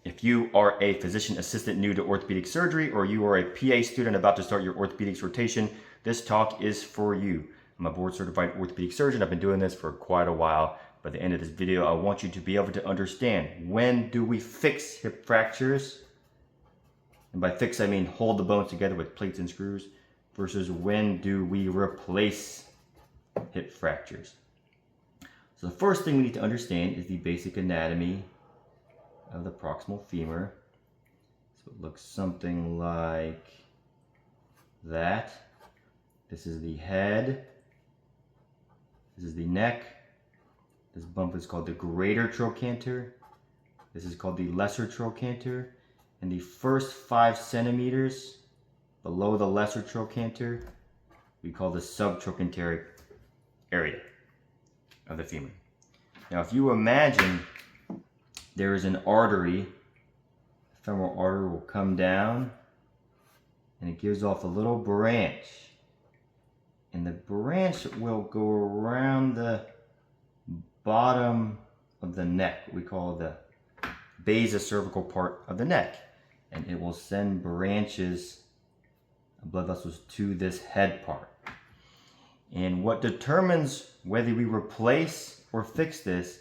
If you are a physician assistant new to orthopedic surgery, or you are a PA student about to start your orthopedics rotation, this talk is for you. I'm a board certified orthopedic surgeon. I've been doing this for quite a while. By the end of this video, I want you to be able to understand, when do we fix hip fractures? And by fix, I mean hold the bones together with plates and screws, versus when do we replace hip fractures? So the first thing we need to understand is the basic anatomy of the proximal femur. So it looks something like that. This is the head. This is the neck. This bump is called the greater trochanter. This is called the lesser trochanter. And the first 5 centimeters below the lesser trochanter we call the subtrochanteric area of the femur. Now if you imagine there is an artery, the femoral artery will come down and it gives off a little branch. And the branch will go around the bottom of the neck, we call the basocervical part of the neck. And it will send branches of blood vessels to this head part. And what determines whether we replace or fix this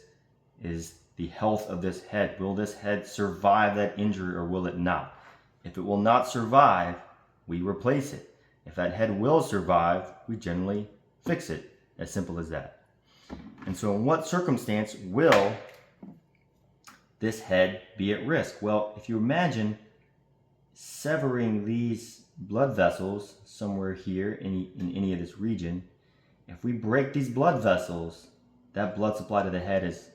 is the health of this head. Will this head survive that injury or will it not? If it will not survive, we replace it. If that head will survive, we generally fix it. As simple as that. And so in what circumstance will this head be at risk? Well, if you imagine severing these blood vessels somewhere here in any of this region, if we break these blood vessels, that blood supply to the head is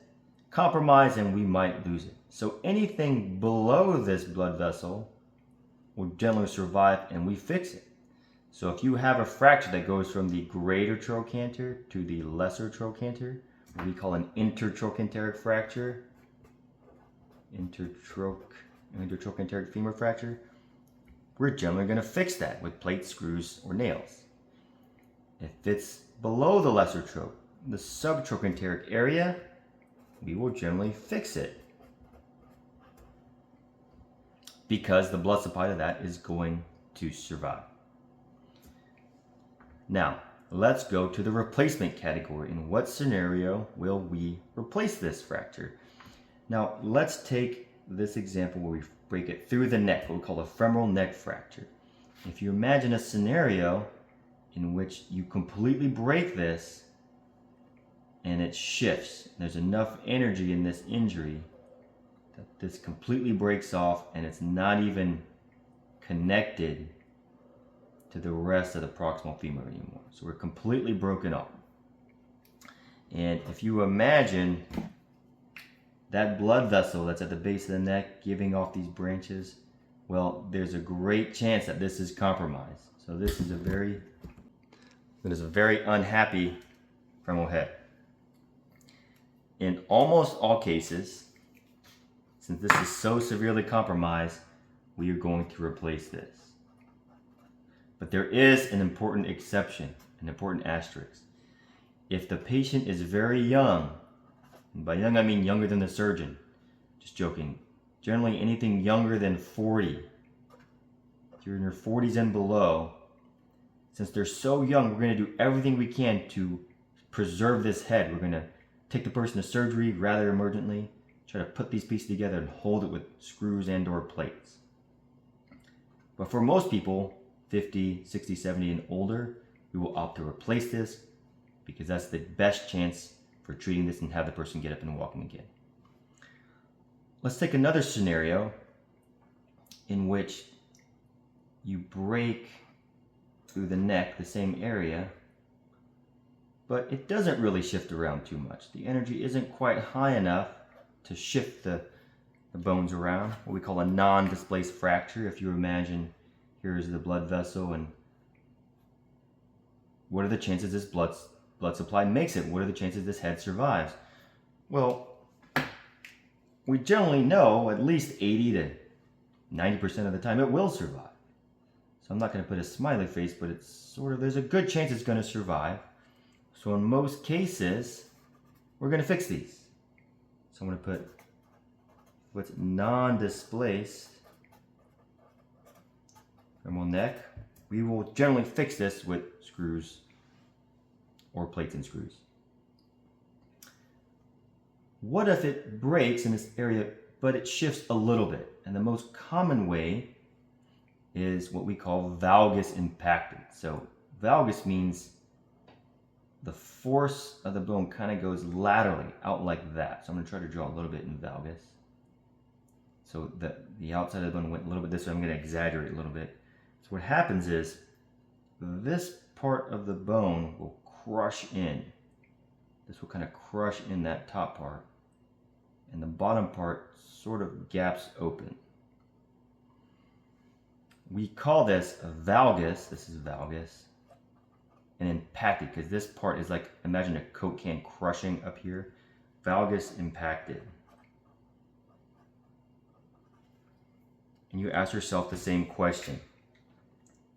compromised and we might lose it. So anything below this blood vessel will generally survive and we fix it. So if you have a fracture that goes from the greater trochanter to the lesser trochanter, what we call an intertrochanteric fracture, intertrochanteric femur fracture, we're generally going to fix that with plates, screws, or nails. If it's below the lesser troch, the subtrochanteric area, we will generally fix it because the blood supply to that is going to survive. Now, let's go to the replacement category. In what scenario will we replace this fracture? Now, let's take this example where we break it through the neck, what we call a femoral neck fracture. If you imagine a scenario in which you completely break this and it shifts, there's enough energy in this injury that this completely breaks off and it's not even connected to the rest of the proximal femur anymore. So we're completely broken off. And if you imagine that blood vessel that's at the base of the neck giving off these branches, well, there's a great chance that this is compromised. So this is a very unhappy femoral head. In almost all cases, since this is so severely compromised, we are going to replace this. But there is an important exception, an important asterisk. If the patient is very young, and by young I mean younger than the surgeon, just joking, generally anything younger than 40, if you're in your 40s and below, since they're so young, we're going to do everything we can to preserve this head. We're going to take the person to surgery rather emergently, try to put these pieces together and hold it with screws and or plates. But for most people, 50, 60, 70 and older, we will opt to replace this because that's the best chance for treating this and have the person get up and walking again. Let's take another scenario in which you break through the neck, the same area, but it doesn't really shift around too much. The energy isn't quite high enough to shift the bones around, what we call a non-displaced fracture. If you imagine here's the blood vessel and what are the chances this blood supply makes it? What are the chances this head survives? Well, we generally know at least 80 to 90% of the time it will survive. So I'm not going to put a smiley face, but it's sort of, there's a good chance it's going to survive. So in most cases, we're going to fix these. So I'm going to put what's non-displaced femoral neck, we will generally fix this with screws or plates and screws. What if it breaks in this area, but it shifts a little bit? And the most common way is what we call valgus impacted. So valgus means the force of the bone kind of goes laterally out like that. So I'm going to try to draw a little bit in valgus. So the outside of the bone went a little bit this way. I'm going to exaggerate a little bit. So what happens is this part of the bone will crush in. This will kind of crush in that top part. And the bottom part sort of gaps open. We call this a valgus. This is valgus. And impacted, because this part is like, imagine a Coke can crushing up here. Valgus impacted. And you ask yourself the same question.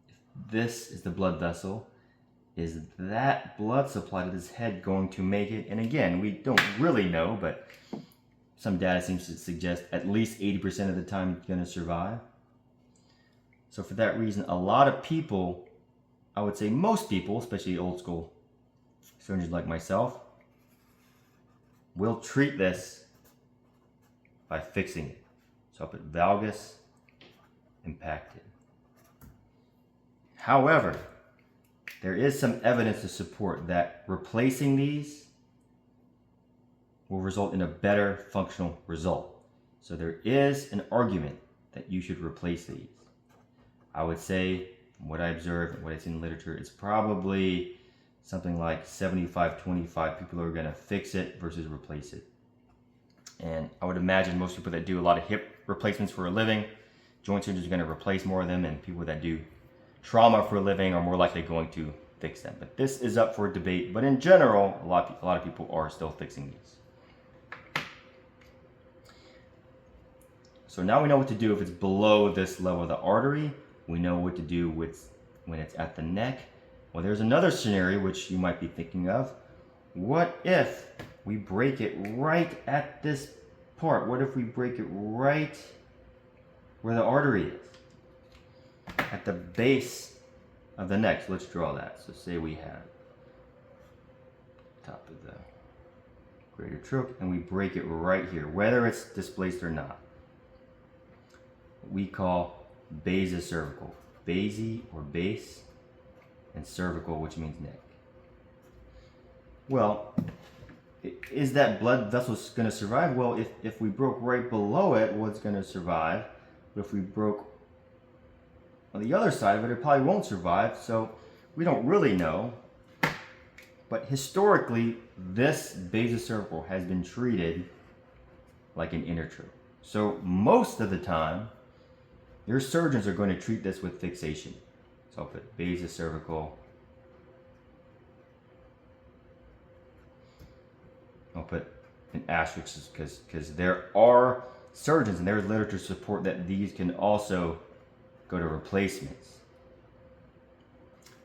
If this is the blood vessel, is that blood supply to this head going to make it? And again, we don't really know, but some data seems to suggest at least 80% of the time it's going to survive. So for that reason, a lot of people, I would say most people, especially old school surgeons like myself, will treat this by fixing it. So I'll put valgus impacted. However, there is some evidence to support that replacing these will result in a better functional result. So there is an argument that you should replace these. I would say, from what I observe and what I see in the literature, it's probably something like 75-25 people are going to fix it versus replace it. And I would imagine most people that do a lot of hip replacements for a living, joint surgeons are going to replace more of them, and people that do trauma for a living are more likely going to fix them. But this is up for debate. But in general, a lot of people are still fixing these. So now we know what to do if it's below this level of the artery. We know what to do when it's at the neck. Well, there's another scenario which you might be thinking of. What if we break it right at this part? What if we break it right where the artery is? At the base of the neck. So let's draw that. So say we have top of the greater trochanter and we break it right here, whether it's displaced or not. We call basicervical. Basi or base, and cervical, which means neck. Well, is that blood vessel going to survive? Well, if we broke right below it, well, it's going to survive. But if we broke on the other side of it, it probably won't survive. So we don't really know. But historically, this basicervical has been treated like an inner troch. So most of the time, your surgeons are going to treat this with fixation. So I'll put basicervical. I'll put an asterisk because there are surgeons and there's literature support that these can also go to replacements.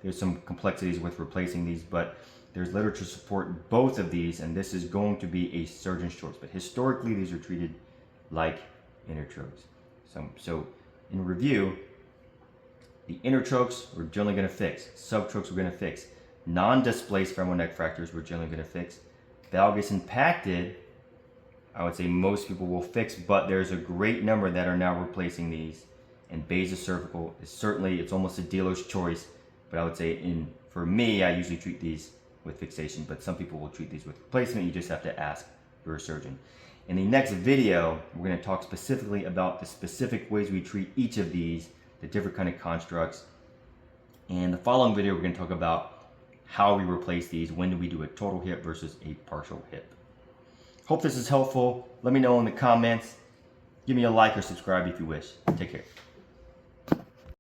There's some complexities with replacing these, but there's literature support both of these, and this is going to be a surgeon's choice. But historically, these are treated like inner trochs. So in review, the inner trochs we're generally going to fix. Subtrochs we're going to fix. Non-displaced femoral neck fractures we're generally going to fix. Valgus impacted, I would say most people will fix, but there's a great number that are now replacing these. And basicervical is certainly, it's almost a dealer's choice, but I would say for me, I usually treat these with fixation, but some people will treat these with replacement. You just have to ask your surgeon. In the next video, we're going to talk specifically about the specific ways we treat each of these, the different kind of constructs. And the following video, we're going to talk about how we replace these. When do we do a total hip versus a partial hip? Hope this is helpful. Let me know in the comments. Give me a like or subscribe if you wish. Take care.